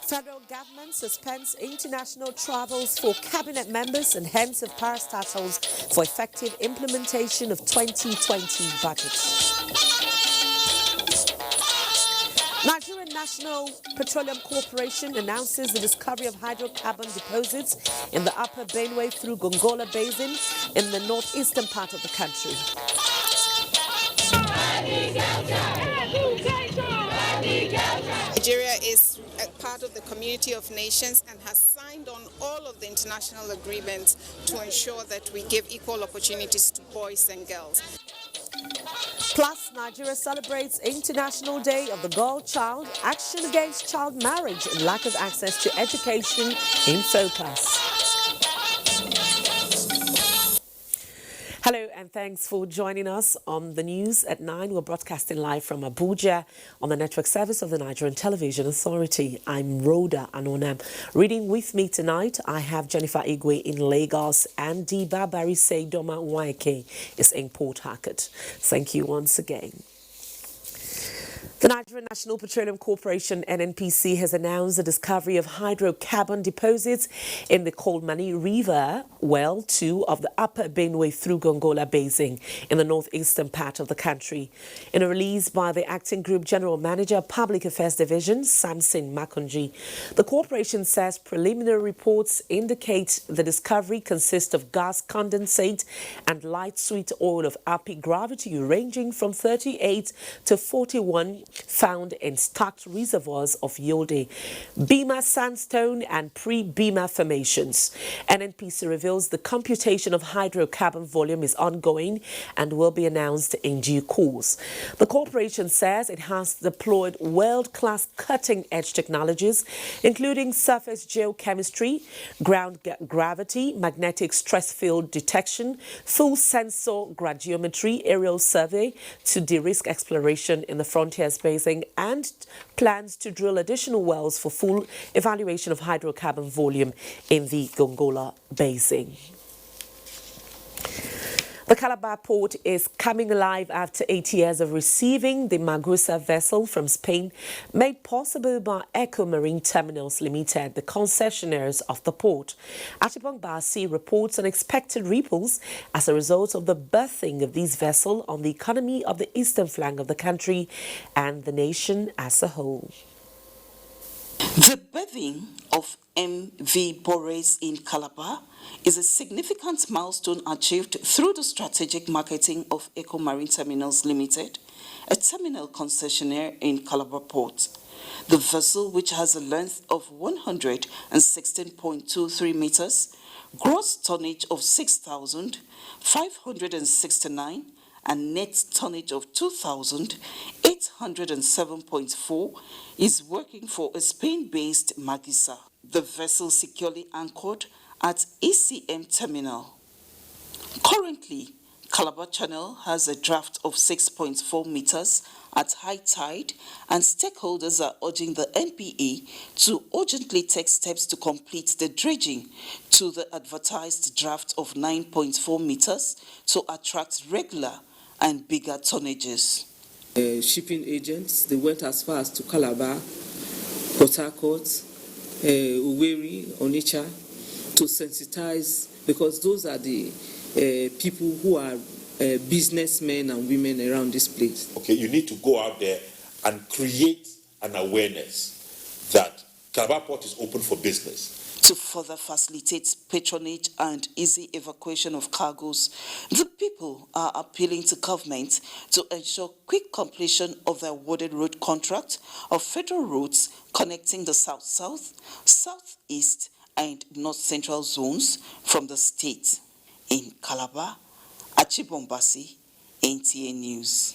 Federal government suspends international travels for cabinet members and heads of parastatals for effective implementation of 2020 budget. Nigerian National Petroleum Corporation announces the discovery of hydrocarbon deposits in the upper Benue through Gongola Basin in the northeastern part of the country. Nigeria is a part of the community of nations and has signed on all of the international agreements to ensure that we give equal opportunities to boys and girls. Plus, Nigeria celebrates International Day of the Girl Child, action against child marriage and lack of access to education in focus. Hello and thanks for joining us on the news at 9. We're broadcasting live from Abuja on the network service of the Nigerian Television Authority. I'm Rhoda Anonam. Reading with me tonight, I have Jennifer Igwe in Lagos and Diba Barise Doma Waike is in Port Harcourt. Thank you once again. The Nigerian National Petroleum Corporation, NNPC, has announced the discovery of hydrocarbon deposits in the Kolmani River, well 2 of the upper Benue through Gongola Basin in the northeastern part of the country. In a release by the Acting Group General Manager, Public Affairs Division, Samson Makunji, the corporation says preliminary reports indicate the discovery consists of gas condensate and light sweet oil of happy gravity ranging from 38 to 41 found in stacked reservoirs of Yolde, Bima sandstone and pre-Bima formations. NNPC reveals the computation of hydrocarbon volume is ongoing and will be announced in due course. The corporation says it has deployed world-class cutting-edge technologies, including surface geochemistry, ground gravity, magnetic stress field detection, full sensor gradiometry, aerial survey to de-risk exploration in the Frontiers Basin, and plans to drill additional wells for full evaluation of hydrocarbon volume in the Gongola Basin. The Calabar port is coming alive after 8 years of receiving the Magusa vessel from Spain, made possible by Eco Marine Terminals Limited, the concessionaires of the port. Achibong Basi reports unexpected ripples as a result of the berthing of this vessel on the economy of the eastern flank of the country and the nation as a whole. The berthing of MV Bores in Calabar is a significant milestone achieved through the strategic marketing of Eco Marine Terminals Limited, a terminal concessionaire in Calabar Port. The vessel, which has a length of 116.23 meters, gross tonnage of 6,569 and net tonnage of 2,807.4, is working for a Spain-based Magisa. The vessel securely anchored at ECM Terminal. Currently, Calabar Channel has a draft of 6.4 meters at high tide, and stakeholders are urging the NPE to urgently take steps to complete the dredging to the advertised draft of 9.4 meters to attract regular and bigger tonnages. Shipping agents, they went as far as to Calabar, Port Harcourt, Owerri, Onitsha, to sensitize, because those are the people who are businessmen and women around this place. Okay, you need to go out there and create an awareness that Calabar Port is open for business. To further facilitate patronage and easy evacuation of cargoes, the people are appealing to government to ensure quick completion of the awarded road contract of federal roads connecting the South-South, South-East, and North-Central zones from the state. In Calabar, Achibong Basi, NTA News.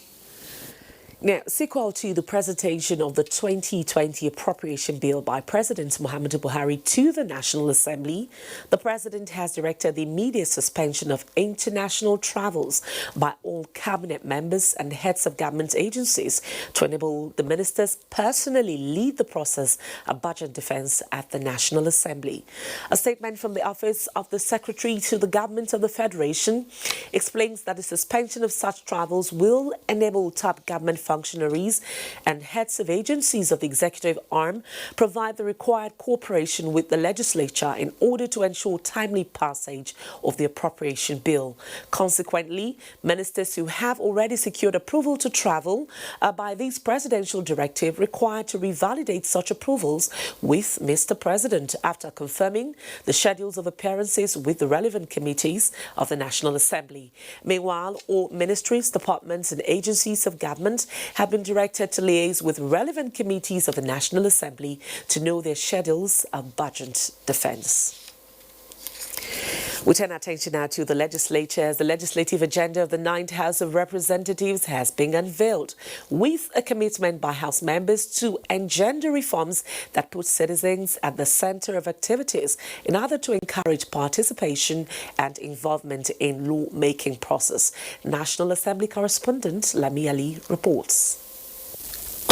Now, sequel to the presentation of the 2020 appropriation bill by President Muhammadu Buhari to the National Assembly, the President has directed the immediate suspension of international travels by all cabinet members and heads of government agencies to enable the ministers personally lead the process of budget defense at the National Assembly. A statement from the Office of the Secretary to the Government of the Federation explains that the suspension of such travels will enable top government functionaries and heads of agencies of the executive arm provide the required cooperation with the legislature in order to ensure timely passage of the appropriation bill. Consequently, ministers who have already secured approval to travel are by this presidential directive required to revalidate such approvals with Mr. President after confirming the schedules of appearances with the relevant committees of the National Assembly. Meanwhile, all ministries, departments and agencies of government have been directed to liaise with relevant committees of the National Assembly to know their schedules of budget defense. We turn our attention now to the legislature as the legislative agenda of the 9th House of Representatives has been unveiled with a commitment by House members to engender reforms that put citizens at the center of activities in order to encourage participation and involvement in law-making process. National Assembly correspondent Lami Ali reports.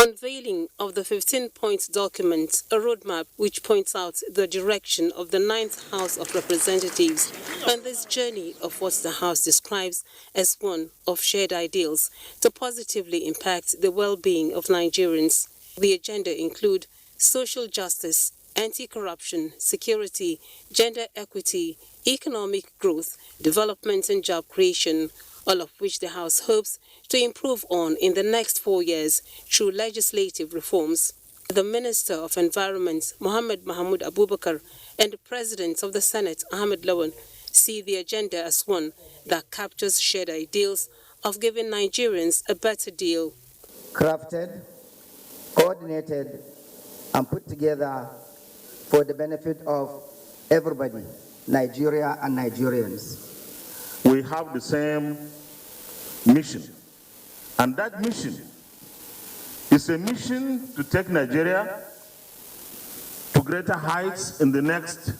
Unveiling of the 15-point document, a roadmap which points out the direction of the 9th House of Representatives on this journey of what the House describes as one of shared ideals to positively impact the well-being of Nigerians. The agenda include social justice, anti-corruption, security, gender equity, economic growth, development and job creation, all of which the House hopes to improve on in the next 4 years through legislative reforms. The Minister of Environment, Mohammed Mahmoud Abubakar, and the President of the Senate, Ahmed Lawan, see the agenda as one that captures shared ideals of giving Nigerians a better deal. Crafted, coordinated, and put together for the benefit of everybody, Nigeria and Nigerians. We have the same mission, and that mission is a mission to take Nigeria to greater heights in the next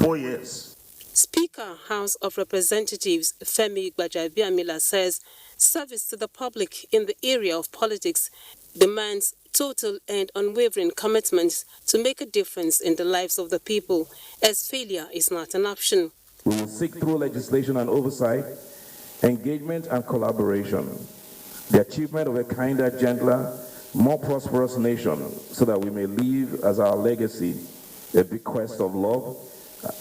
4 years. Speaker, House of Representatives Femi Gbajabiamila says service to the public in the area of politics demands total and unwavering commitment to make a difference in the lives of the people, as failure is not an option. We will seek through legislation and oversight, engagement and collaboration, the achievement of a kinder, gentler, more prosperous nation so that we may leave as our legacy a bequest of love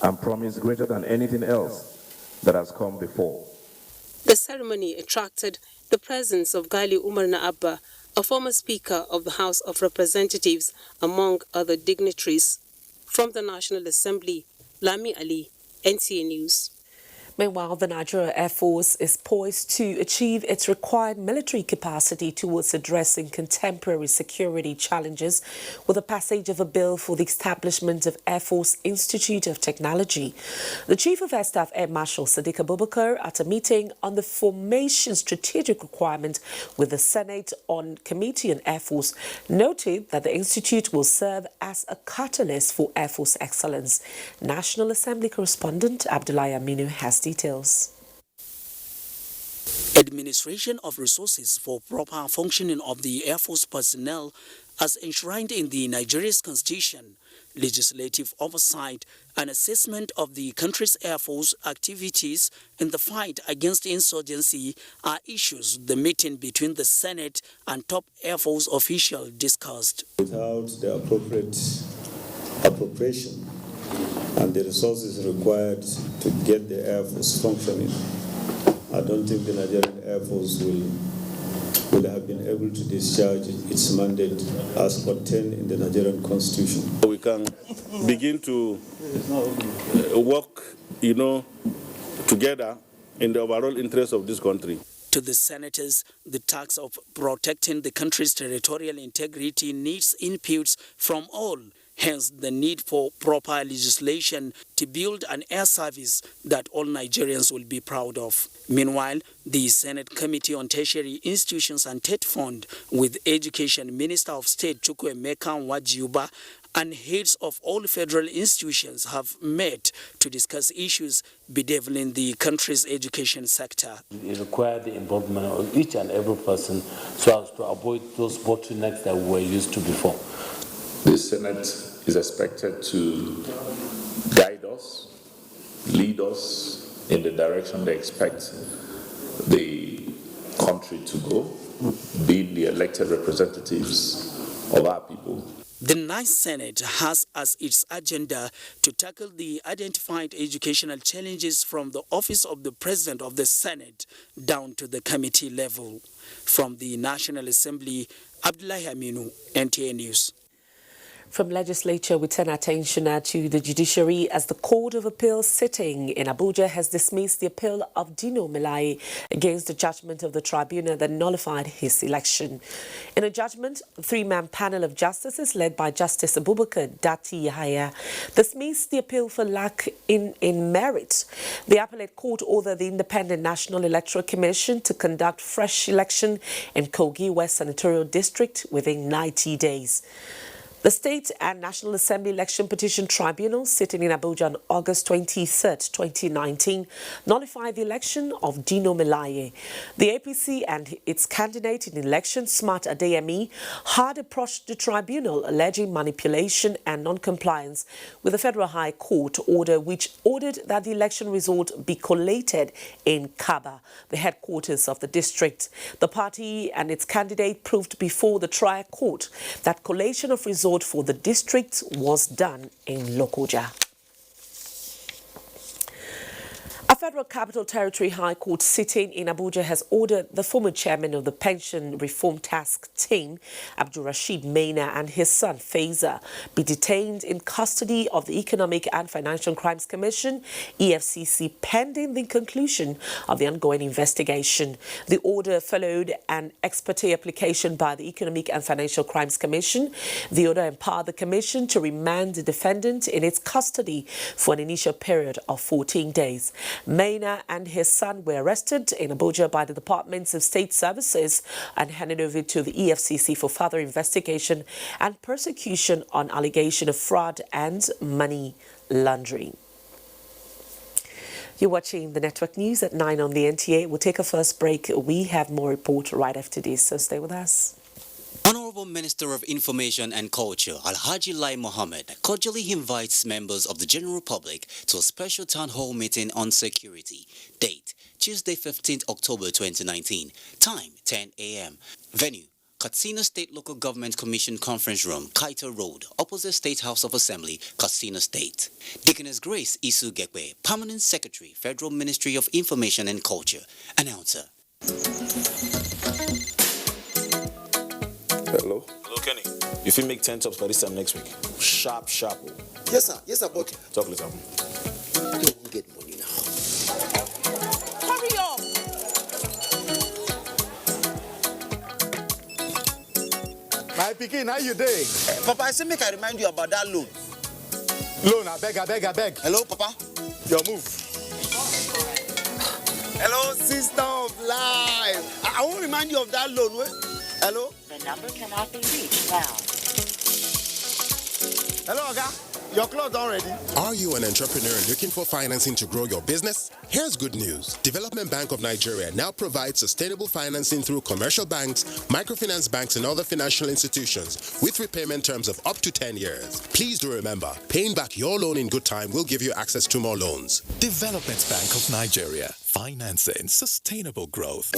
and promise greater than anything else that has come before. The ceremony attracted the presence of Gali Umar Naabba, a former Speaker of the House of Representatives, among other dignitaries. From the National Assembly, Lami Ali, NTA News. Meanwhile, the Nigeria Air Force is poised to achieve its required military capacity towards addressing contemporary security challenges with the passage of a bill for the establishment of Air Force Institute of Technology. The Chief of Air Staff, Air Marshal Sadiq Abubakar, at a meeting on the formation strategic requirement with the Senate on Committee on Air Force, noted that the institute will serve as a catalyst for Air Force excellence. National Assembly correspondent Abdullahi Aminu has details. Administration of resources for proper functioning of the Air Force personnel as enshrined in the Nigeria's Constitution, legislative oversight and assessment of the country's Air Force activities in the fight against insurgency are issues the meeting between the Senate and top Air Force officials discussed. Without the appropriate appropriation and the resources required to get the Air Force functioning, I don't think the Nigerian Air Force will have been able to discharge its mandate as contained in the Nigerian Constitution. We can begin to work, together in the overall interest of this country. To the senators, the task of protecting the country's territorial integrity needs inputs from all. Hence, the need for proper legislation to build an air service that all Nigerians will be proud of. Meanwhile, the Senate Committee on Tertiary Institutions and TET Fund, with Education Minister of State Chukwuemeka Nwajiuba and heads of all federal institutions have met to discuss issues bedeviling the country's education sector. It requires the involvement of each and every person so as to avoid those bottlenecks that we were used to before. The Senate is expected to guide us, lead us in the direction they expect the country to go, being the elected representatives of our people. The Ninth Senate has as its agenda to tackle the identified educational challenges from the office of the President of the Senate down to the committee level. From the National Assembly, Abdullahi Aminu, NTA News. From legislature, we turn attention now to the judiciary as the Court of Appeal sitting in Abuja has dismissed the appeal of Dino Melaye against the judgment of the tribunal that nullified his election. In a judgment, a three-man panel of justices led by Justice Abubakar Dati Yahaya dismissed the appeal for lack in merit. The appellate court ordered the Independent National Electoral Commission to conduct fresh election in Kogi West Senatorial District within 90 days. The State and National Assembly Election Petition Tribunal, sitting in Abuja on August 23, 2019, nullified the election of Dino Melaye. The APC and its candidate in the election, Smart Adeyemi, had approached the tribunal alleging manipulation and non-compliance with the Federal High Court order which ordered that the election result be collated in Kaba, the headquarters of the district. The party and its candidate proved before the trial court that collation of results for the district was done in Lokoja. A Federal Capital Territory High Court sitting in Abuja has ordered the former chairman of the Pension Reform Task Team, Abdul Rashid Maina, and his son Faiza be detained in custody of the Economic and Financial Crimes Commission, EFCC, pending the conclusion of the ongoing investigation. The order followed an ex parte application by the Economic and Financial Crimes Commission. The order empowered the commission to remand the defendant in its custody for an initial period of 14 days. Maina and his son were arrested in Abuja by the Departments of State Services and handed over to the EFCC for further investigation and prosecution on allegation of fraud and money laundering. You're watching the Network News at 9 on the NTA. We'll take a first break. We have more report right after this, so stay with us. Honorable Minister of Information and Culture Alhaji Lai Mohammed cordially invites members of the general public to a special town hall meeting on security. Date, Tuesday 15th October 2019. Time, 10 a.m. Venue, Katsina State Local Government Commission Conference Room, Kaito Road, opposite State House of Assembly, Katsina State. Deaconess Grace Isu Gekwe, Permanent Secretary, Federal Ministry of Information and Culture. Announcer. Hello? Hello, Kenny. You feel make 10 tops by this time next week? Sharp. Yes, sir. Yes, sir, but... Talk later. You won't get money now. Hurry up! My pikin, how you doing? Papa, I say make I remind you about that loan. Loan, I beg. Hello, Papa? Your move. Hello, sister of life. I won't remind you of that loan. Wait. Hello? The number cannot be reached now. Hello, Oga. Your clothes already. Are you an entrepreneur looking for financing to grow your business? Here's good news. Development Bank of Nigeria now provides sustainable financing through commercial banks, microfinance banks, and other financial institutions with repayment terms of up to 10 years. Please do remember, paying back your loan in good time will give you access to more loans. Development Bank of Nigeria. Financing sustainable growth.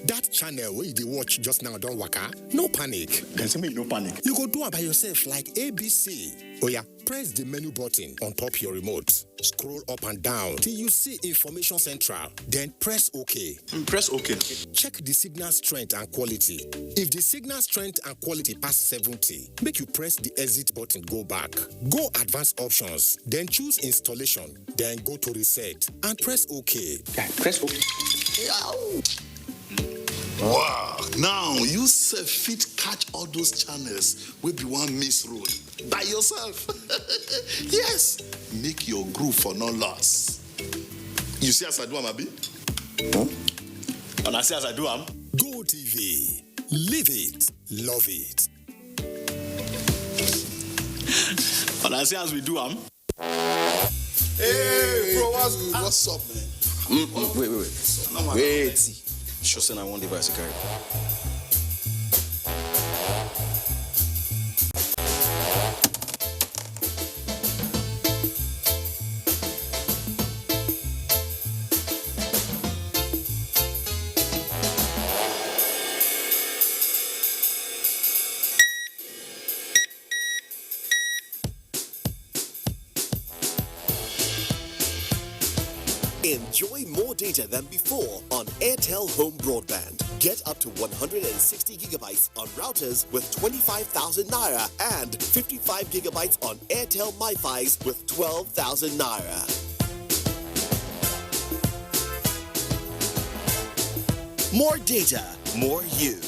That channel where you watch just now don't waka. No panic. There's me no panic. You go do it by yourself like ABC. Oh yeah, press the menu button on top your remote. Scroll up and down till you see Information Central. Then press OK. Press OK. Check the signal strength and quality. If the signal strength and quality pass 70, make you press the exit button, go back. Go advanced options, then choose installation, then go to reset and press OK. Yeah, press OK. Wow, now you fit catch all those channels wey be one miss road by yourself. Yes, make your groove for no loss. You see as I do am, abi? And I see as I do am. Go TV, live it, love it. And I see as we do am. Hey, bro, what's up, man? Wait. Sure, son, I won't device a carry. Enjoy more data than before on Airtel Home Broadband. Get up to 160 gigabytes on routers with 25,000 naira and 55 gigabytes on Airtel MiFi's with 12,000 naira. More data, more you.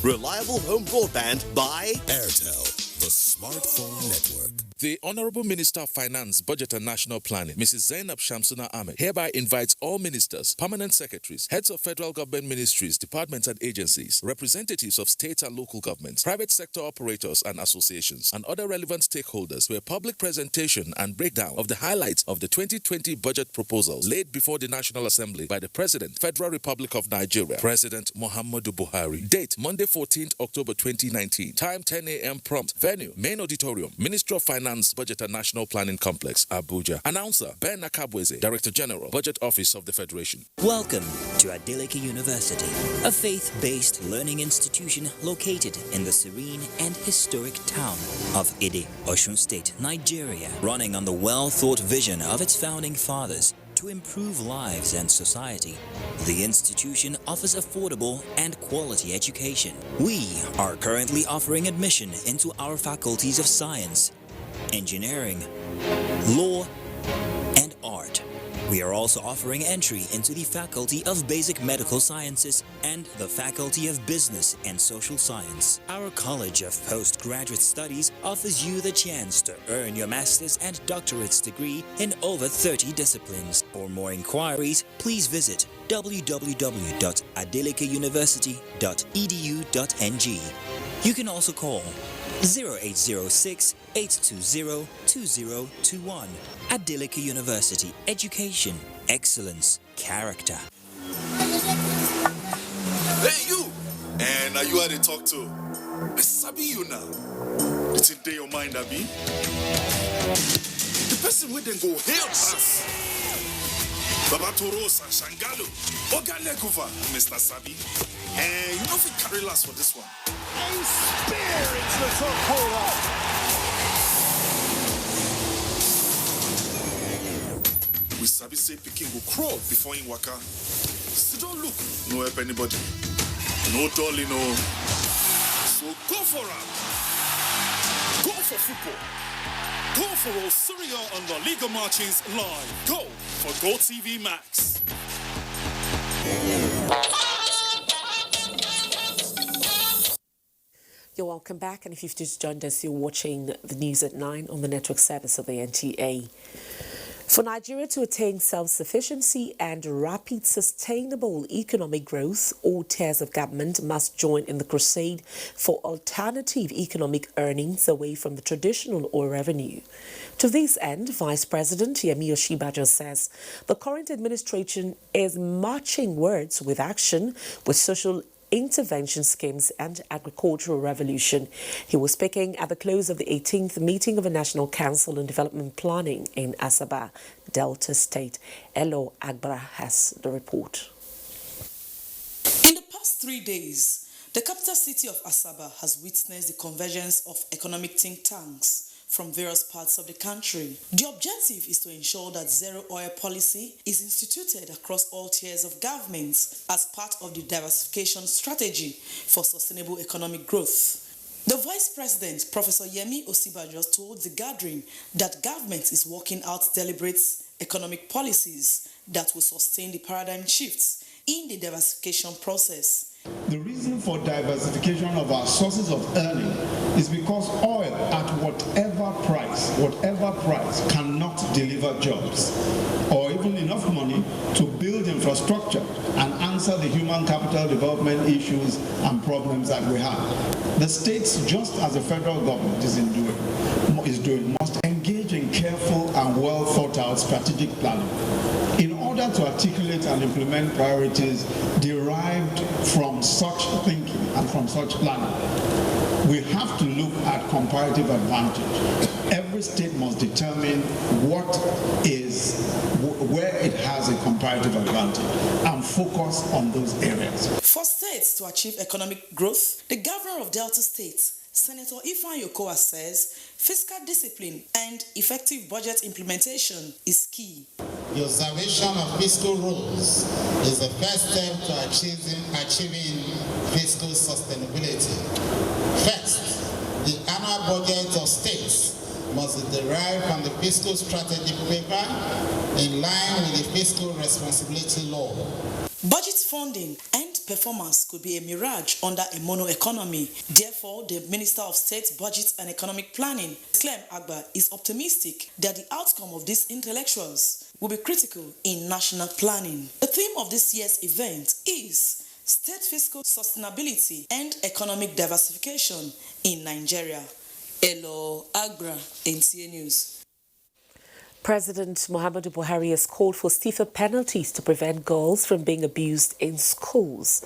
Reliable home broadband by Airtel, the smartphone network. The Honorable Minister of Finance, Budget and National Planning, Mrs. Zainab Shamsuna Ahmed, hereby invites all ministers, permanent secretaries, heads of federal government ministries, departments and agencies, representatives of state and local governments, private sector operators and associations, and other relevant stakeholders to a public presentation and breakdown of the highlights of the 2020 budget proposals laid before the National Assembly by the President, Federal Republic of Nigeria, President Muhammadu Buhari. Date, Monday 14th October 2019. Time, 10 a.m. prompt. Venue, Main Auditorium, Ministry of Finance, Budget and National Planning Complex, Abuja. Announcer, Ben Akabweze, Director General, Budget Office of the Federation. Welcome to Adeleke University, a faith-based learning institution located in the serene and historic town of Ide, Osun State, Nigeria, running on the well-thought vision of its founding fathers to improve lives and society. The institution offers affordable and quality education. We are currently offering admission into our faculties of science, engineering, law, and art. We are also offering entry into the Faculty of Basic Medical Sciences and the Faculty of Business and Social Science. Our College of Postgraduate Studies offers you the chance to earn your master's and doctorate's degree in over 30 disciplines. For more inquiries, please visit www.adelikeuniversity.edu.ng. You can also call 0806-820-2021. Adeleke University. Education, excellence, character. Hey, you! And are you how they talk to? I sabi you now. It's in your mind, Abi. The person with them go hail us. Baba Toros and Shangalo. Ogalekuva, Mr. Sabi. And you know if we carry last for this one. A spear into the top corner. We sabi say Peking go crawl before in waka. So don't look, no help anybody. No dolly, no. So go for it. Go for football. Go for Osorio on the Liga Marches live. Go for GoTV Max. You're welcome back, and if you've just joined us, you're watching the news at 9 on the network service of the NTA. For Nigeria to attain self-sufficiency and rapid sustainable economic growth, all tiers of government must join in the crusade for alternative economic earnings away from the traditional oil revenue. To this end, Vice President Yemi Osinbajo says the current administration is matching words with action with social intervention schemes and agricultural revolution. He was speaking at the close of the 18th meeting of the National Council on Development Planning in Asaba, Delta State. Elo Agbara has the report. In the past 3 days, the capital city of Asaba has witnessed the convergence of economic think tanks from various parts of the country. The objective is to ensure that zero oil policy is instituted across all tiers of government as part of the diversification strategy for sustainable economic growth. The Vice President, Professor Yemi Osinbajo, told the gathering that government is working out deliberate economic policies that will sustain the paradigm shifts in the diversification process. The reason for diversification of our sources of earning is because oil at whatever price cannot deliver jobs or even enough money to build infrastructure and answer the human capital development issues and problems that we have. The states, just as the federal government is doing, must engage in careful and well thought out strategic planning in order to articulate and implement priorities derived from such thinking and from such planning. We have to look at comparative advantage. Every state must determine where it has a comparative advantage and focus on those areas. For states to achieve economic growth, the governor of Delta State, Senator Ifeanyi Okowa, says fiscal discipline and effective budget implementation is key. the observation of fiscal rules is the first step to achieving fiscal sustainability. First, the annual budget of states must be derived from the fiscal strategy paper in line with the fiscal responsibility law. Budget funding and performance could be a mirage under a mono economy. Therefore, the Minister of State Budget and Economic Planning, Clem Agba, is optimistic that the outcome of these intellectuals will be critical in national planning. The theme of this year's event is State Fiscal Sustainability and Economic Diversification in Nigeria. Elo Agra, NTA News. President Muhammadu Buhari has called for stiffer penalties to prevent girls from being abused in schools.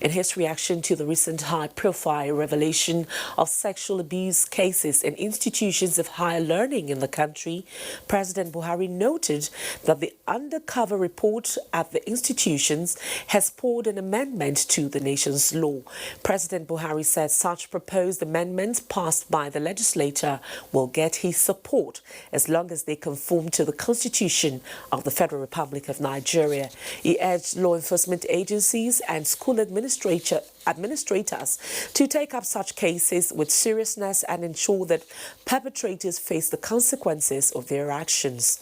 In his reaction to the recent high-profile revelation of sexual abuse cases in institutions of higher learning in the country, President Buhari noted that the undercover report at the institutions has poured an amendment to the nation's law. President Buhari said such proposed amendments passed by the legislature will get his support as long as they conform to the Constitution of the Federal Republic of Nigeria. He urged law enforcement agencies and school administrators to take up such cases with seriousness and ensure that perpetrators face the consequences of their actions.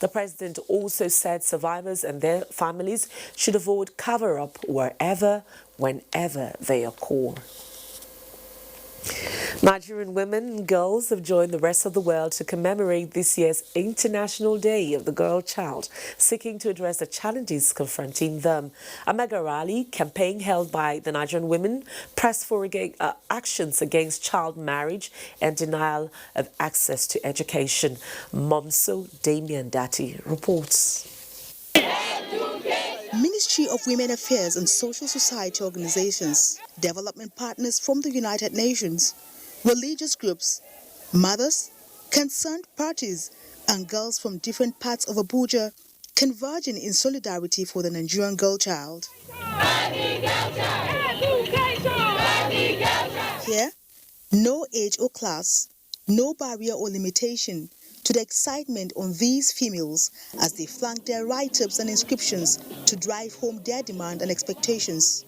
The president also said survivors and their families should avoid cover-up wherever, whenever they occur. Nigerian women and girls have joined the rest of the world to commemorate this year's International Day of the Girl Child, seeking to address the challenges confronting them. A mega rally campaign held by the Nigerian women pressed for actions against child marriage and denial of access to education. Momso Damian Dati reports. Ministry of Women Affairs and Social Society Organizations, development partners from the United Nations, religious groups, mothers, concerned parties, and girls from different parts of Abuja converging in solidarity for the Nigerian girl child. Here, no age or class, no barrier or limitation to the excitement on these females as they flank their write-ups and inscriptions to drive home their demand and expectations.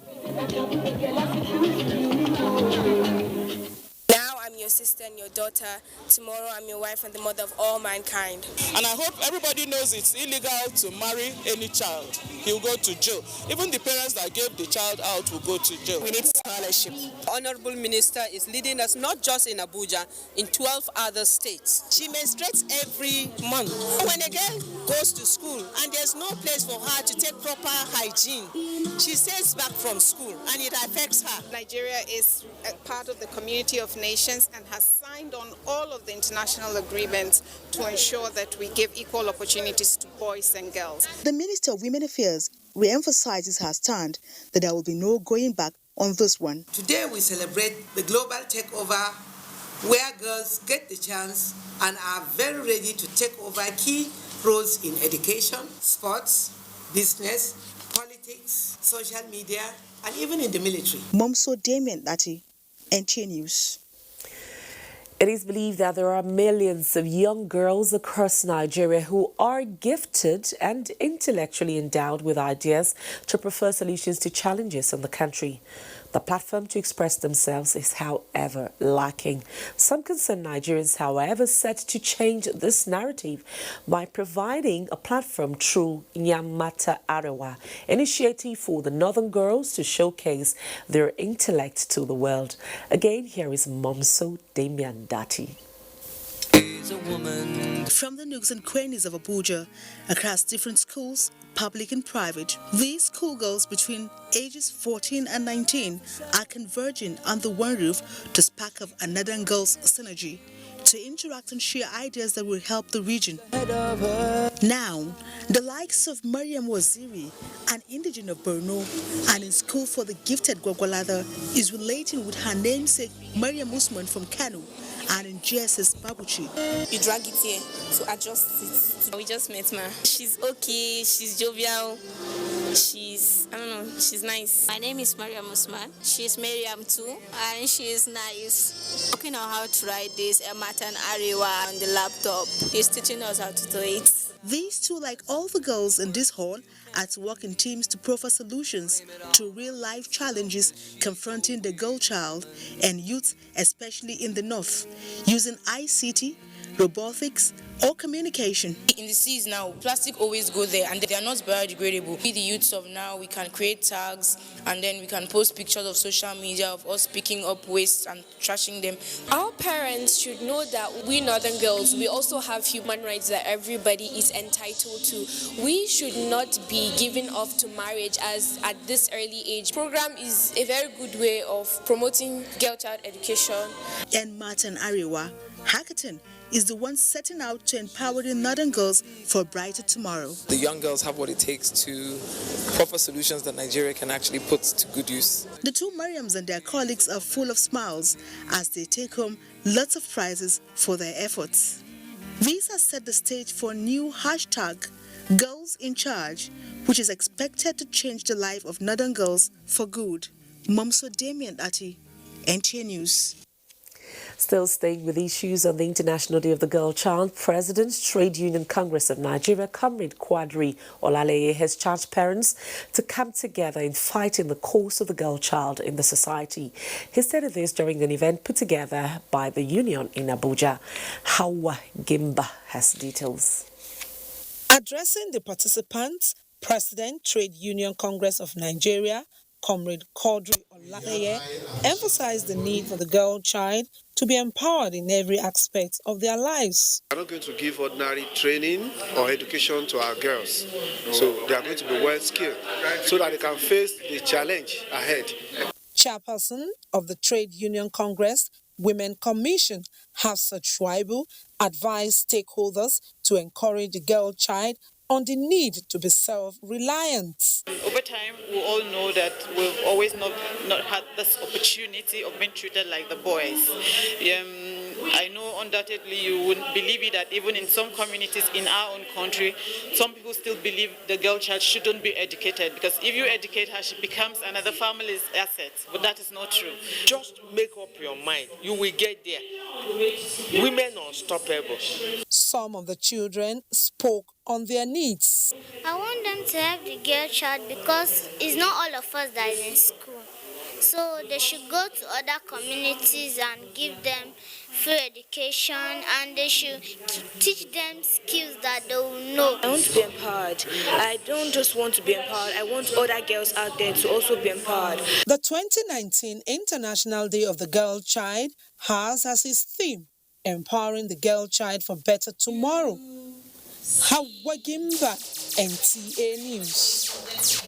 Now I'm your sister and your daughter. Tomorrow I'm your wife and the mother of all mankind. And I hope everybody knows it's illegal to marry any child. He'll go to jail. Even the parents that gave the child out will go to jail. We need scholarship. Honorable Minister is leading us not just in Abuja, in 12 other states. She menstruates every month. When a girl goes to school and there's no place for her to take proper hygiene, she stays back from school and it affects her. Nigeria is a part of the community of nations and has signed on all of the international agreements to ensure that we give equal opportunities to boys and girls. The Minister of Women Affairs re-emphasizes her stand that there will be no going back on this one. Today we celebrate the global takeover where girls get the chance and are very ready to take over key roles in education, sports, business, politics, social media, and even in the military. Momso Damian Dati, NTA News. It is believed that there are millions of young girls across Nigeria who are gifted and intellectually endowed with ideas to prefer solutions to challenges in the country. The platform to express themselves is, however, lacking. Some concerned Nigerians, however, set to change this narrative by providing a platform through Nyamata Arewa, initiative for the northern girls to showcase their intellect to the world. Again, here is Momso Damian Dati. From the nooks and crannies of Abuja, across different schools, public and private, these schoolgirls between ages 14 and 19 are converging under one roof to spark up another girls' synergy, to interact and share ideas that will help the region. Now, the likes of Mariam Waziri, an indigene of Borno, and in school for the gifted Gwagwalada, is relating with her namesake Mariam Usman from Kano, and in GSS Babuchi. You drag it here to adjust it. We just met ma. She's okay, she's jovial, she's nice. My name is Mariam Usman. She's Mariam too, and she's nice. Working on how to write this Matan Arewa on the laptop. He's teaching us how to do it. These two, like all the girls in this hall, are to work in teams to proffer solutions to real-life challenges confronting the girl child and youth, especially in the north, using ICT, robotics, or communication. In the seas now, plastic always go there and they are not biodegradable. We, the youths of now, we can create tags and then we can post pictures of social media of us picking up waste and trashing them. Our parents should know that we northern girls, we also have human rights that everybody is entitled to. We should not be given off to marriage as at this early age. Program is a very good way of promoting girl child education. And Martin Ariwa, Hackathon, is the one setting out to empower the northern girls for a brighter tomorrow. The young girls have what it takes to proper solutions that Nigeria can actually put to good use. The two Mariams and their colleagues are full of smiles as they take home lots of prizes for their efforts. These has set the stage for a new hashtag, Girls in Charge, which is expected to change the life of northern girls for good. Momso Damien Ati, NTA News. Still staying with issues on the International Day of the Girl Child, President Trade Union Congress of Nigeria, Comrade Quadri Olaleye, has charged parents to come together in fighting the cause of the girl child in the society. He said this during an event put together by the union in Abuja. Hawa Gimba has details. Addressing the participants, President Trade Union Congress of Nigeria, Comrade Quadri Olaleye, emphasized the need for the girl child to be empowered in every aspect of their lives. We are not going to give ordinary training or education to our girls, so they are going to be well skilled so that they can face the challenge ahead. Chairperson of the Trade Union Congress Women Commission, Hafsat Shuaibu, advised stakeholders to encourage the girl child on the need to be self-reliant. Over time, we all know that we've always not had this opportunity of being treated like the boys. I know undoubtedly you wouldn't believe it that even in some communities in our own country, some people still believe the girl child shouldn't be educated because if you educate her, she becomes another family's asset. But that is not true. Just make up your mind. You will get there. Women are unstoppable. Some of the children spoke on their needs. I want them to help the girl child because it's not all of us that is in school. So they should go to other communities and give them free education, and they should teach them skills that they will know. I want to be empowered. I don't just want to be empowered. I want other girls out there to also be empowered. The 2019 International Day of the Girl Child has as its theme, empowering the girl child for better tomorrow. Hawa Gimba, NTA News.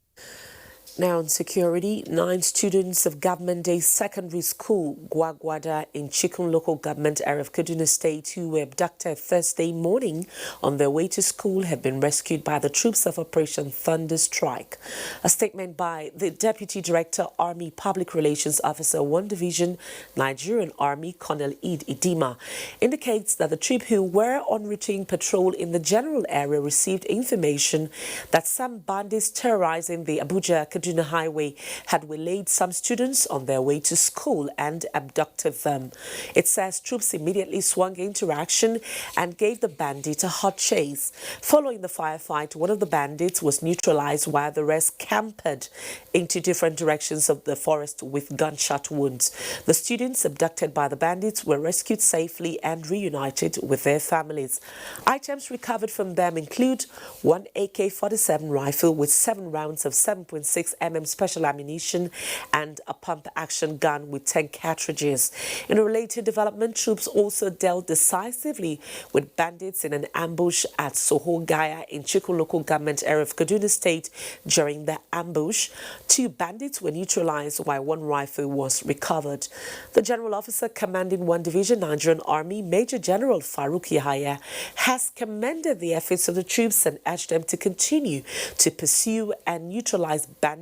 Now on security, 9 students of Government Day Secondary School, Gwagwada, in Chikun local government area of Kaduna State, who were abducted Thursday morning on their way to school, have been rescued by the troops of Operation Thunder Strike. A statement by the Deputy Director, Army Public Relations Officer, 1 Division, Nigerian Army, Colonel Eid Idima, indicates that the troops who were on routine patrol in the general area received information that some bandits terrorizing the Abuja-Kaduna Highway had waylaid some students on their way to school and abducted them. It says troops immediately swung into action and gave the bandit a hot chase. Following the firefight, one of the bandits was neutralized while the rest campered into different directions of the forest with gunshot wounds. The students abducted by the bandits were rescued safely and reunited with their families. Items recovered from them include 1 AK-47 rifle with 7 rounds of 7.6 mm special ammunition and a pump-action gun with 10 cartridges. In a related development, troops also dealt decisively with bandits in an ambush at Sohogaya in Chikun local government area of Kaduna State. During the ambush, 2 bandits were neutralized while 1 rifle was recovered. The General Officer commanding 1 Division Nigerian Army, Major General Farouk Yahaya, has commended the efforts of the troops and urged them to continue to pursue and neutralize bandits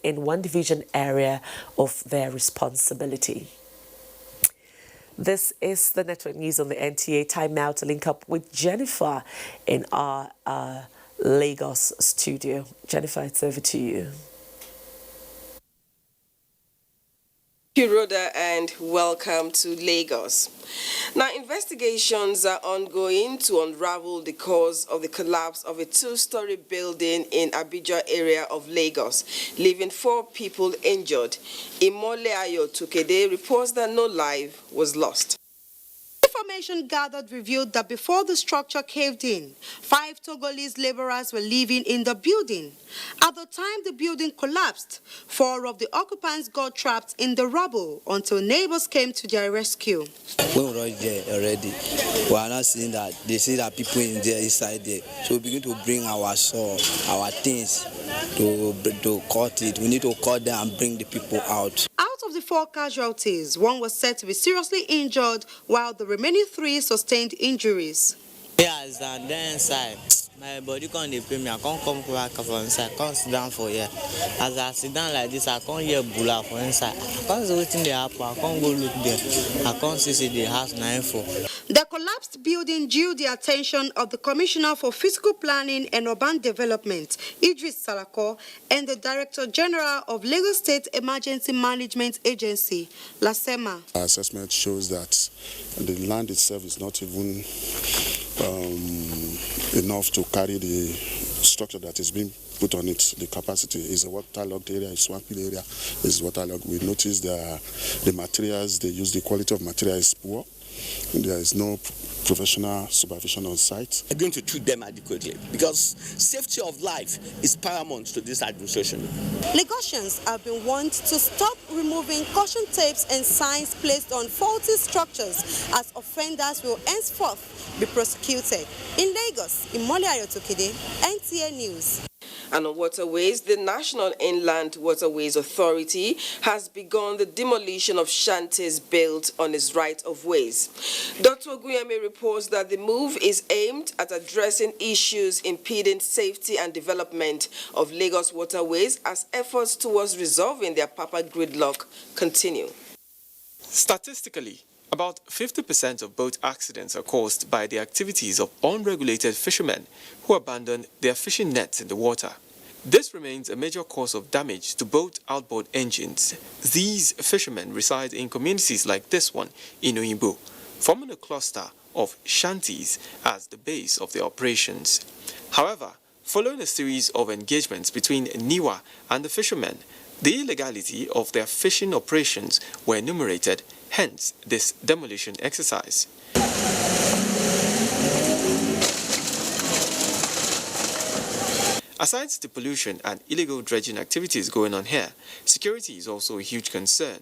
in 1 Division area of their responsibility. This is the network news on the NTA. Time now to link up with Jennifer in our Lagos studio. Jennifer, it's over to you. Thank you, Rhoda, and welcome to Lagos. Now, investigations are ongoing to unravel the cause of the collapse of a two-story building in Abidjan area of Lagos, leaving 4 people injured. Imole Ayo Tukede reports that no life was lost. Information gathered revealed that before the structure caved in, 5 Togolese laborers were living in the building. At the time the building collapsed, 4 of the occupants got trapped in the rubble until neighbors came to their rescue. When we were there already, we are not seeing that. They see that people in there, inside there. So we begin to bring our saw, our things to cut it. We need to cut them and bring the people out. Out of the 4 casualties, 1 was said to be seriously injured, while the remaining 3 sustained injuries. Yes, and then inside, my body can't pay me. I can't come back from inside. I can't sit down for here. As I sit down like this, I can't hear bula for inside. I can't see what's in the apple. I can't go look there. I can't see the house 9-4. The collapsed building drew the attention of the Commissioner for Physical Planning and Urban Development, Idris Salako, and the Director General of Lagos State Emergency Management Agency, LASEMA. Our assessment shows that the land itself is not even enough to carry the structure that is being put on it. The capacity is a waterlogged area, a swampy area is waterlogged. We notice the materials they use, the quality of material is poor. There is no professional supervision on site. We're going to treat them adequately because safety of life is paramount to this administration. Lagosians have been warned to stop removing caution tapes and signs placed on faulty structures, as offenders will henceforth be prosecuted. In Lagos, Imole Ayo Tukede, NTA News. And on waterways, the National Inland Waterways Authority has begun the demolition of shanties built on its right-of-ways. Dr. Oguyeme reports that the move is aimed at addressing issues impeding safety and development of Lagos waterways as efforts towards resolving their Papa gridlock continue. Statistically, about 50% of boat accidents are caused by the activities of unregulated fishermen who abandon their fishing nets in the water. This remains a major cause of damage to boat outboard engines. These fishermen reside in communities like this one in Oyimbo, forming a cluster of shanties as the base of their operations. However, following a series of engagements between NIWA and the fishermen, the illegality of their fishing operations were enumerated, hence this demolition exercise. Aside the pollution and illegal dredging activities going on here, security is also a huge concern.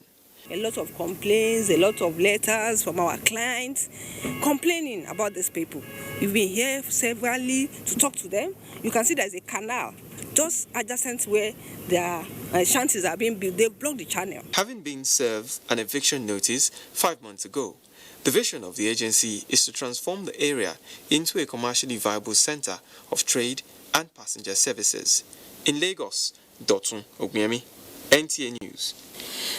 A lot of complaints, a lot of letters from our clients complaining about these people. We've been here severally to talk to them. You can see there's a canal just adjacent where their shanties are being built. They've blocked the channel. Having been served an eviction notice 5 months ago, the vision of the agency is to transform the area into a commercially viable center of trade and passenger services. In Lagos, Dotun Oguyemi, NTA News.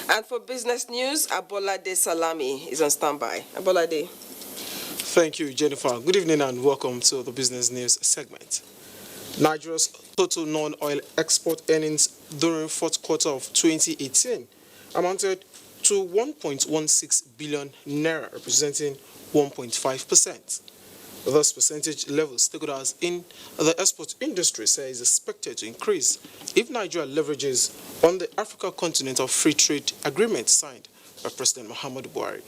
And for business news, Abolade Salami is on standby. Abolade. Thank you, Jennifer. Good evening and welcome to the business news segment. Nigeria's total non-oil export earnings during fourth quarter of 2018 amounted to 1.16 billion naira, representing 1.5%. This percentage level, stakeholders in the export industry say is expected to increase if Nigeria leverages on the Africa Continental Free Trade Agreement signed by President Muhammadu Buhari.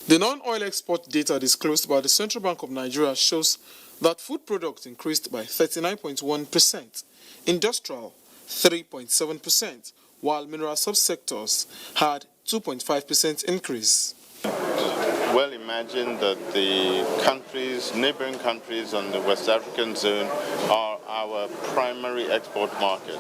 The non-oil export data disclosed by the Central Bank of Nigeria shows that food products increased by 39.1%, industrial 3.7%, while mineral subsectors had 2.5% increase. Well, imagine that the countries, neighboring countries on the West African zone are our primary export market.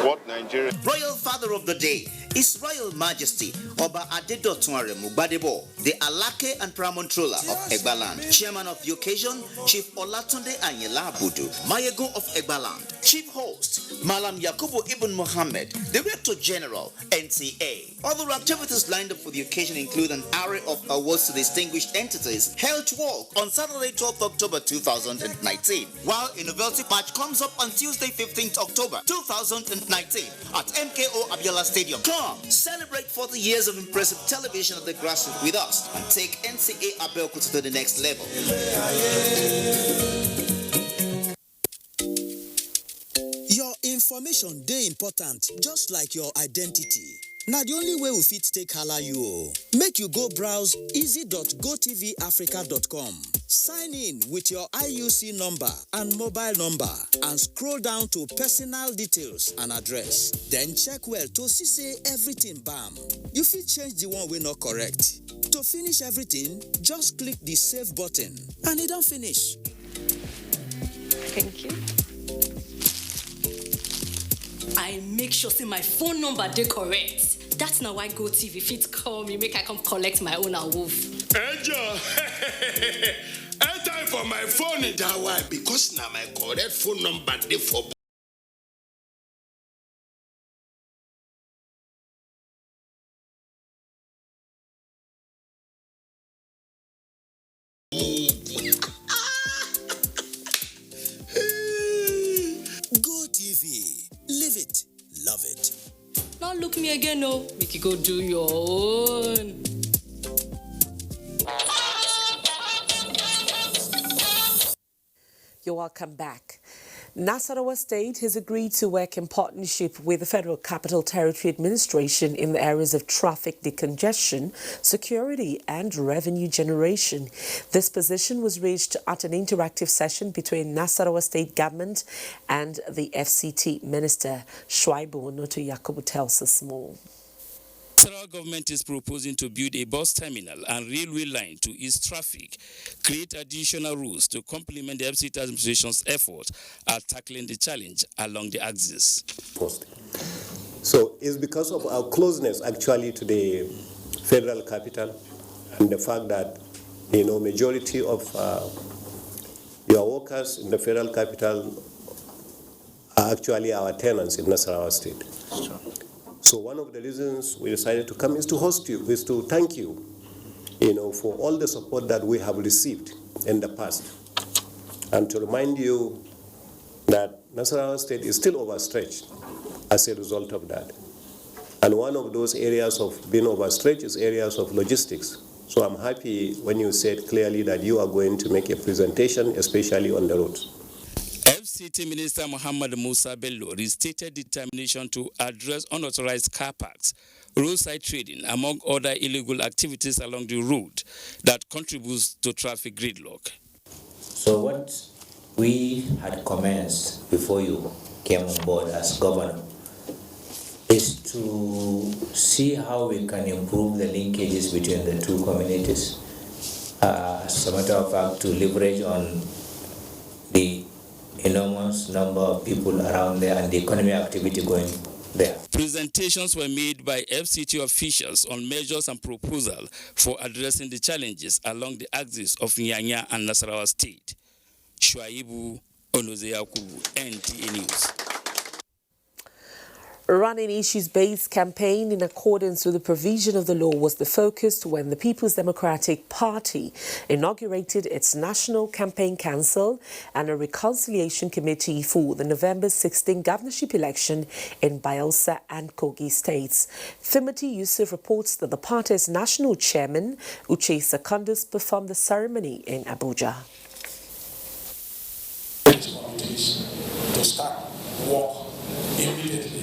What Nigeria... Royal Father of the Day is Royal Majesty Oba Adedotun Aremu Gbadebo, the Alake and Pramontrola of Egbaland. Chairman of the occasion, Chief Olatunde Anyela Abudu, Mayego of Egbaland. Chief host, Malam Yakubu Ibn Mohammed, Director General, NTA. Other activities lined up for the occasion include an array of awards to distinguished entities held to walk on Saturday, 12th October 2019, while a novelty match comes up on Tuesday, 15th October 2019 at MKO Abiola Stadium. Join Come, celebrate 40 years of impressive television at the grassroots with us and take NCA Abeokuta to the next level. Your information dey important, just like your identity. Now the only way we fit take hala you. Make you go browse easy.gotvafrica.com. Sign in with your IUC number and mobile number and scroll down to personal details and address. Then check well to see say everything bam. You fit change the one we not correct. To finish everything, just click the save button and it don't finish. Thank you. I make sure say my phone number dey correct. That's now why GoTV fit call me make I come collect my own awoof. Angel, time for my phone in that way because now my correct phone number dey for. GoTV. Live it, love it. Now look me again, no. Make you go do your own. You're welcome back. Nasarawa State has agreed to work in partnership with the Federal Capital Territory Administration in the areas of traffic decongestion, security and revenue generation. This position was reached at an interactive session between Nasarawa State Government and the FCT Minister. Shuaibu Onoto Yakubu tells us more. The federal government is proposing to build a bus terminal and railway line to ease traffic, create additional routes to complement the FCT administration's effort at tackling the challenge along the axis. So it's because of our closeness actually to the federal capital and the fact that, majority of your workers in the federal capital are actually our tenants in Nasarawa State. Sure. So one of the reasons we decided to come is to host you, is to thank you, for all the support that we have received in the past. And to remind you that Nasarawa State is still overstretched as a result of that. And one of those areas of being overstretched is areas of logistics. So I'm happy when you said clearly that you are going to make a presentation, especially on the roads. FCT Minister Muhammad Musa Bello restated determination to address unauthorized car parks, roadside trading, among other illegal activities along the road that contributes to traffic gridlock. So what we had commenced before you came on board as governor is to see how we can improve the linkages between the two communities. As a matter of fact, to leverage on the enormous number of people around there and the economic activity going there. Presentations were made by FCT officials on measures and proposals for addressing the challenges along the axis of Nyanya and Nasarawa State. Shuaibu Onoto Yakubu, NTA News. Running issues-based campaign in accordance with the provision of the law was the focus when the People's Democratic Party inaugurated its National Campaign Council and a Reconciliation Committee for the November 16 governorship election in Bayelsa and Kogi states. Thimoti Yusuf reports that the party's national chairman, Uche Secondus, performed the ceremony in Abuja. To start work immediately.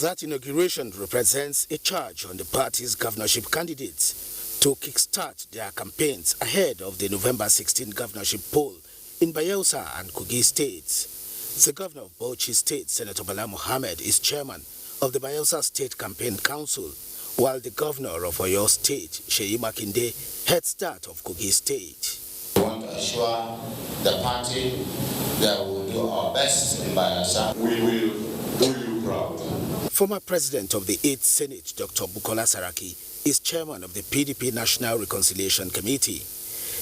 That inauguration represents a charge on the party's governorship candidates to kickstart their campaigns ahead of the November 16 governorship poll in Bayelsa and Kogi states. The governor of Bauchi State, Senator Bala Mohammed, is chairman of the Bayelsa State Campaign Council, while the governor of Oyo State, Seyi Makinde, heads that of Kogi State. We want to assure the party that we will do our best in Bayelsa. We will do you proud. Former president of the 8th Senate, Dr. Bukola Saraki, is chairman of the PDP National Reconciliation Committee.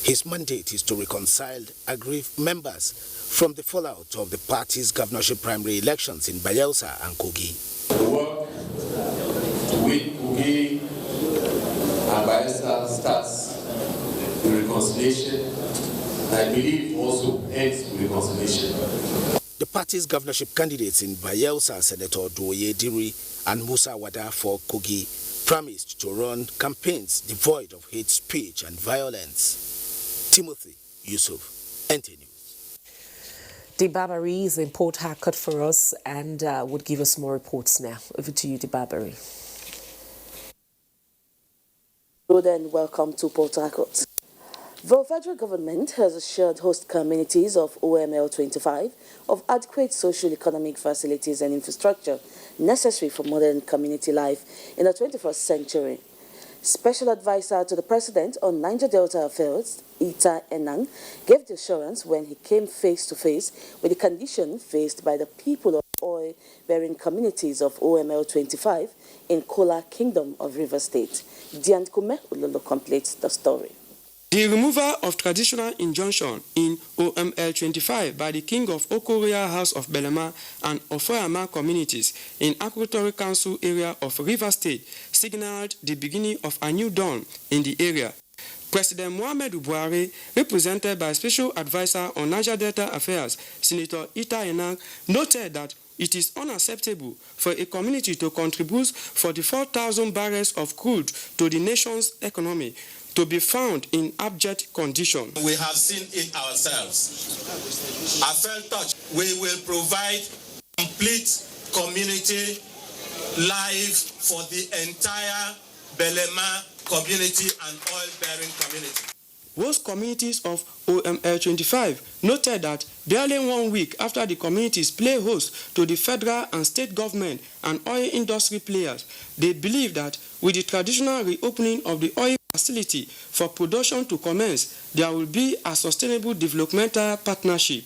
His mandate is to reconcile aggrieved members from the fallout of the party's governorship primary elections in Bayelsa and Kogi. The work to win Kogi and Bayelsa starts with reconciliation. I believe also ends with reconciliation. The party's governorship candidates in Bayelsa, Senator Doye Diri and Musa Wada for Kogi, promised to run campaigns devoid of hate speech and violence. Timothy Yusuf, NT News. Dibabari is in Port Harcourt for us and would give us more reports now. Over to you, Dibabari. Good and welcome to Port Harcourt. The federal government has assured host communities of OML 25 of adequate socio-economic facilities and infrastructure necessary for modern community life in the 21st century. Special advisor to the president on Niger Delta Affairs, Ita Enang, gave the assurance when he came face to face with the condition faced by the people of oil-bearing communities of OML 25 in Kola Kingdom of Rivers State. Dian Kume Ulolo completes the story. The removal of traditional injunction in OML 25 by the King of Okoria House of Belema and Ofoyama communities in Agricultural Council area of Rivers State signaled the beginning of a new dawn in the area. President Muhammadu Buhari, represented by Special Advisor on Niger Delta Affairs, Senator Ita Enang, noted that it is unacceptable for a community to contribute 44,000 barrels of crude to the nation's economy to be found in abject condition. We have seen it ourselves. I felt touched. We will provide complete community life for the entire Belema community and oil-bearing community. Host communities of OML 25 noted that barely 1 week after the communities play host to the federal and state government and oil industry players, they believe that with the traditional reopening of the oil facility for production to commence, there will be a sustainable developmental partnership.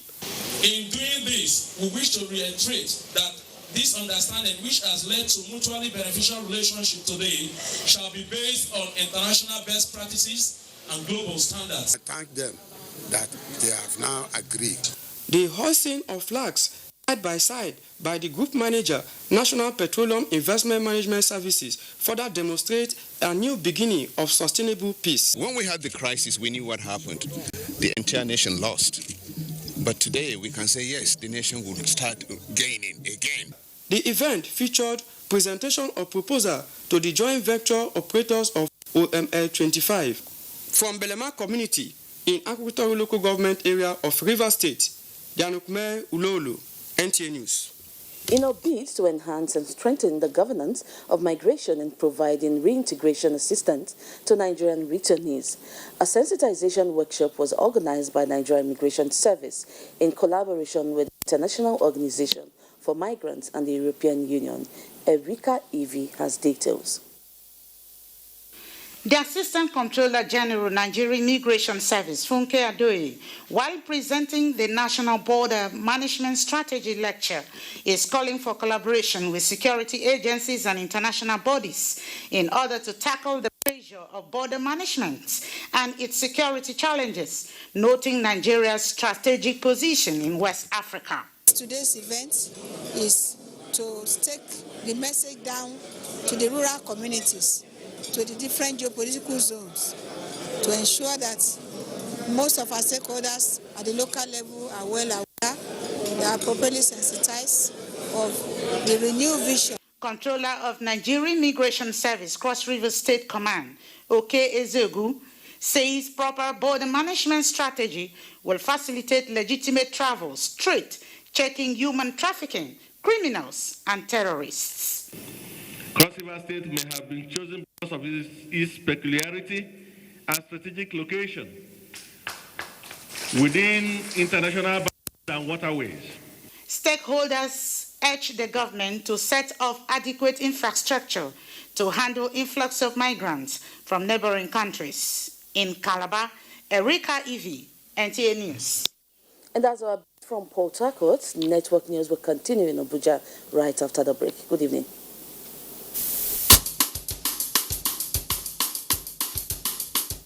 In doing this, we wish to reiterate that this understanding, which has led to mutually beneficial relationship today, shall be based on international best practices and global standards. I thank them that they have now agreed. The hoisting of flags side by side by the group manager, National Petroleum Investment Management Services, further demonstrate a new beginning of sustainable peace. When we had the crisis, we knew what happened. The entire nation lost. But today we can say, yes, the nation will start gaining again. The event featured presentation of proposal to the joint venture operators of OML 25. From Belema community in Agricultural Local Government area of Rivers State, Yanukme Ulolo, NTA News. In a bid to enhance and strengthen the governance of migration and providing reintegration assistance to Nigerian returnees, a sensitization workshop was organized by Nigerian Immigration Service in collaboration with the International Organization for Migrants and the European Union. Erika Evie has details. The Assistant Comptroller General, Nigerian Immigration Service, Funke Adoye, while presenting the National Border Management Strategy lecture, is calling for collaboration with security agencies and international bodies in order to tackle the pressure of border management and its security challenges, noting Nigeria's strategic position in West Africa. Today's event is to take the message down to the rural communities, to the different geopolitical zones, to ensure that most of our stakeholders at the local level are well aware, they are properly sensitized of the renewed vision. Controller of Nigerian Immigration Service, Cross River State Command, Oke Ezegu, says proper border management strategy will facilitate legitimate travel, straight, checking human trafficking, criminals, and terrorists. Cross River State may have been chosen because of its peculiarity and strategic location within international boundaries and waterways. Stakeholders urge the government to set up adequate infrastructure to handle influx of migrants from neighboring countries. In Calabar, Erika Evie, NTA News. And that's our from Port Harcourt. Network News will continue in Abuja right after the break. Good evening.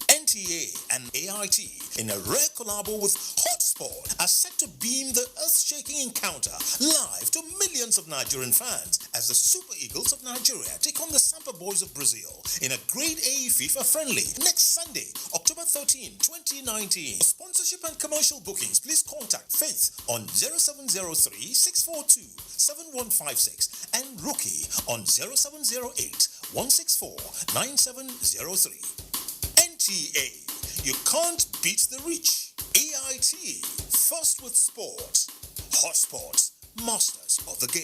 NTA and AIT in a rare collabo with Hotspot Sport are set to beam the earth-shaking encounter live to millions of Nigerian fans as the Super Eagles of Nigeria take on the Sampa Boys of Brazil in a Grade A FIFA friendly next Sunday, October 13, 2019. For sponsorship and commercial bookings, please contact Faith on 0703-642-7156 and Rookie on 0708-164-9703. NTA, you can't beat the reach. AIT, first with sport. Hot Sports, masters of the game.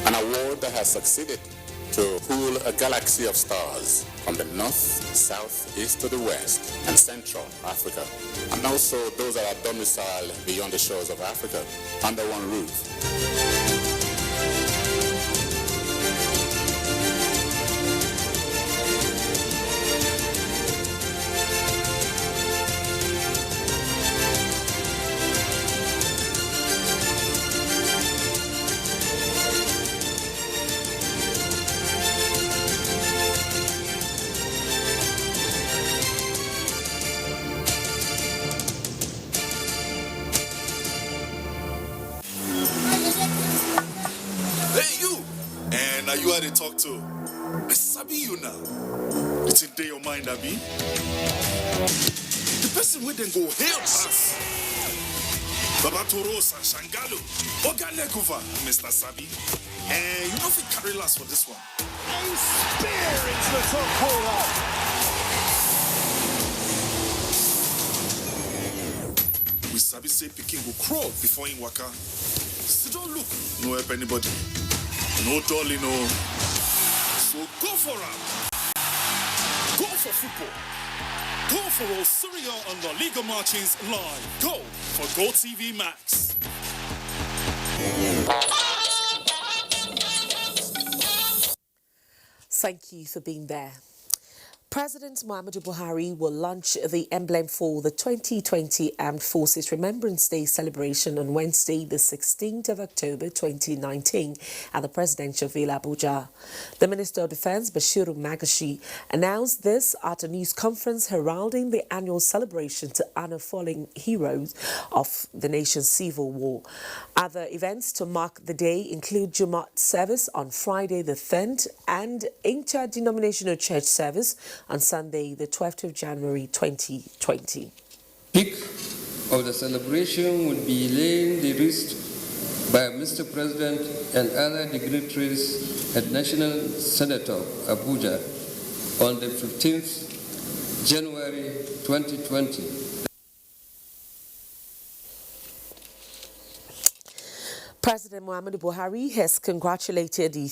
An award that has succeeded to pool a galaxy of stars from the north, south, east to the west, and central Africa, and also those that are domiciled beyond the shores of Africa under one roof. You are the talk to. I sabi you now. It's in day your mind, Abi. The person with them go hail us. Baba Torosa, Shangalo, Oganekuva, Mr. Sabi. And you know if we carry last for this one. A spear into the top corner. We sabi say Peking go crawl before in waka. So don't look, no help anybody. No dolly, no. So go for it. Go for football. Go for Osirio and La Liga Martins live. Go for Go TV Max. Thank you for being there. President Muhammadu Buhari will launch the emblem for the 2020 Armed Forces Remembrance Day celebration on Wednesday, the 16th of October 2019 at the Presidential Villa, Abuja. The Minister of Defense, Bashiru Magashi, announced this at a news conference heralding the annual celebration to honor fallen heroes of the nation's civil war. Other events to mark the day include Jumat service on Friday the 10th and interdenominational church service on Sunday, the 12th of January 2020. Peak of the celebration will be laying the wreath by Mr. President and other dignitaries at National Senator Abuja on the 15th January 2020. President Muhammadu Buhari has congratulated the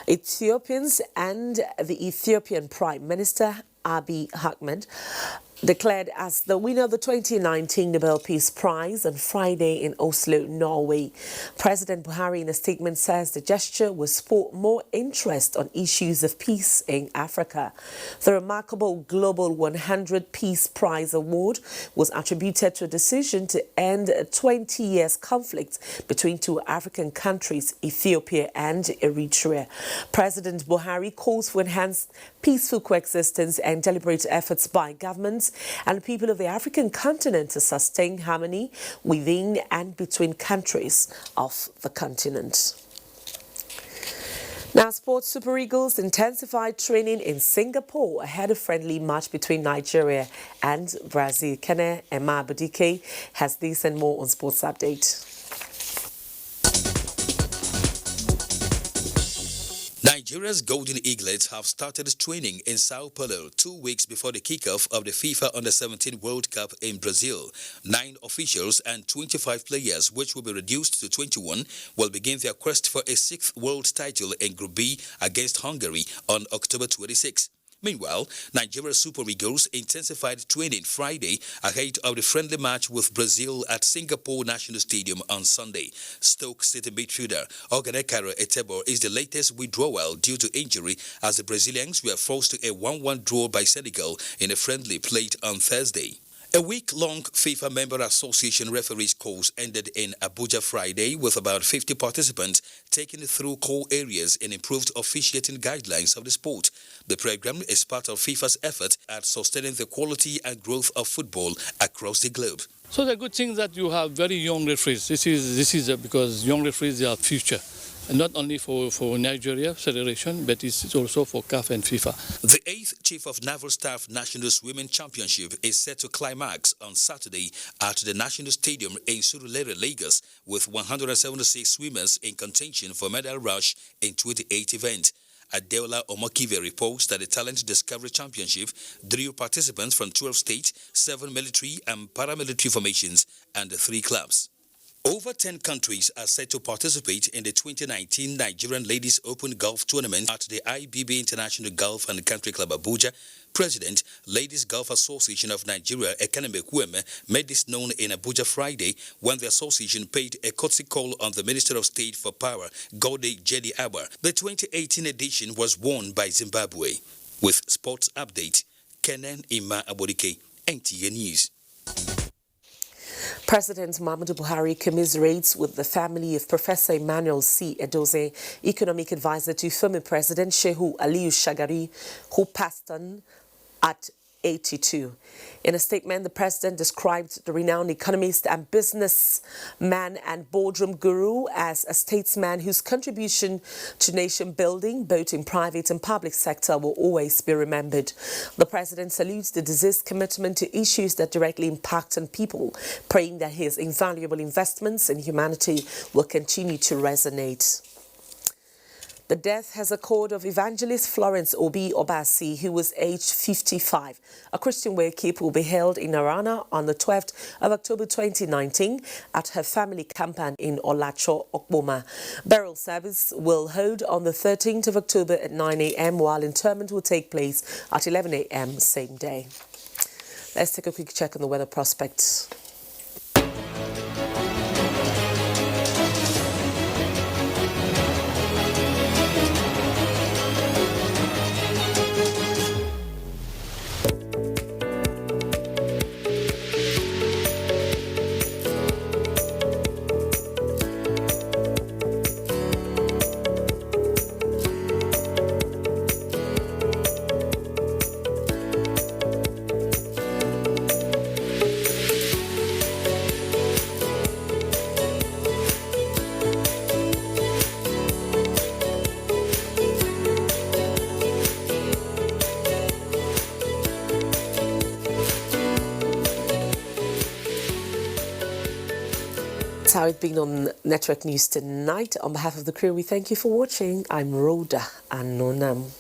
Ethiopians and the Ethiopian Prime Minister Abiy Ahmed, declared as the winner of the 2019 Nobel Peace Prize on Friday in Oslo, Norway. President Buhari in a statement says the gesture will spur more interest on issues of peace in Africa. The remarkable Global 100 Peace Prize Award was attributed to a decision to end a 20 years conflict between two African countries, Ethiopia and Eritrea. President Buhari calls for enhanced peaceful coexistence and deliberate efforts by governments and people of the African continent to sustain harmony within and between countries of the continent. Now, sports. Super Eagles intensified training in Singapore ahead of friendly match between Nigeria and Brazil. Kene Emma Abudike has this and more on Sports Update. Nigeria's Golden Eaglets have started training in Sao Paulo 2 weeks before the kickoff of the FIFA Under-17 World Cup in Brazil. 9 officials and 25 players, which will be reduced to 21, will begin their quest for a 6th world title in Group B against Hungary on October 26. Meanwhile, Nigeria Super Eagles intensified training Friday ahead of the friendly match with Brazil at Singapore National Stadium on Sunday. Stoke City midfielder Oganekaro Etebo is the latest withdrawal due to injury as the Brazilians were forced to a 1-1 draw by Senegal in a friendly played on Thursday. A week-long FIFA Member Association referees course ended in Abuja Friday with about 50 participants taken through core areas and improved officiating guidelines of the sport. The program is part of FIFA's effort at sustaining the quality and growth of football across the globe. So the good thing is that you have very young referees. This is because young referees are future. And not only for Nigeria Federation, but it's also for CAF and FIFA. The 8th Chief of Naval Staff National Swimming Championship is set to climax on Saturday at the National Stadium in Surulere, Lagos, with 176 swimmers in contention for medal rush in 28 events. Adeola Omokive reports that the Talent Discovery Championship drew participants from 12 states, 7 military and paramilitary formations, and 3 clubs. Over 10 countries are set to participate in the 2019 Nigerian Ladies Open Golf Tournament at the IBB International Golf and Country Club Abuja. President, Ladies Golf Association of Nigeria, Ekaneme Kweme, made this known in Abuja Friday when the association paid a courtesy call on the Minister of State for Power, Gode Jedi Abar. The 2018 edition was won by Zimbabwe. With Sports Update, Kenan Ima Abodike, NTA News. President Muhammadu Buhari commiserates with the family of Professor Emmanuel C. Edoze, economic advisor to former President Shehu Aliyu Shagari, who passed on at 82. In a statement, the president described the renowned economist and businessman and boardroom guru as a statesman whose contribution to nation building, both in private and public sector, will always be remembered. The president salutes the deceased's commitment to issues that directly impact on people, praying that his invaluable investments in humanity will continue to resonate. The death has occurred of evangelist Florence Obi Obasi, who was aged 55. A Christian worship will be held in Arana on the 12th of October 2019 at her family compound in Olacho, Okboma. Burial service will hold on the 13th of October at 9 a.m. while interment will take place at 11 a.m. same day. Let's take a quick check on the weather prospects. That's how it's been on Network News tonight. On behalf of the crew, we thank you for watching. I'm Rhoda Anonam.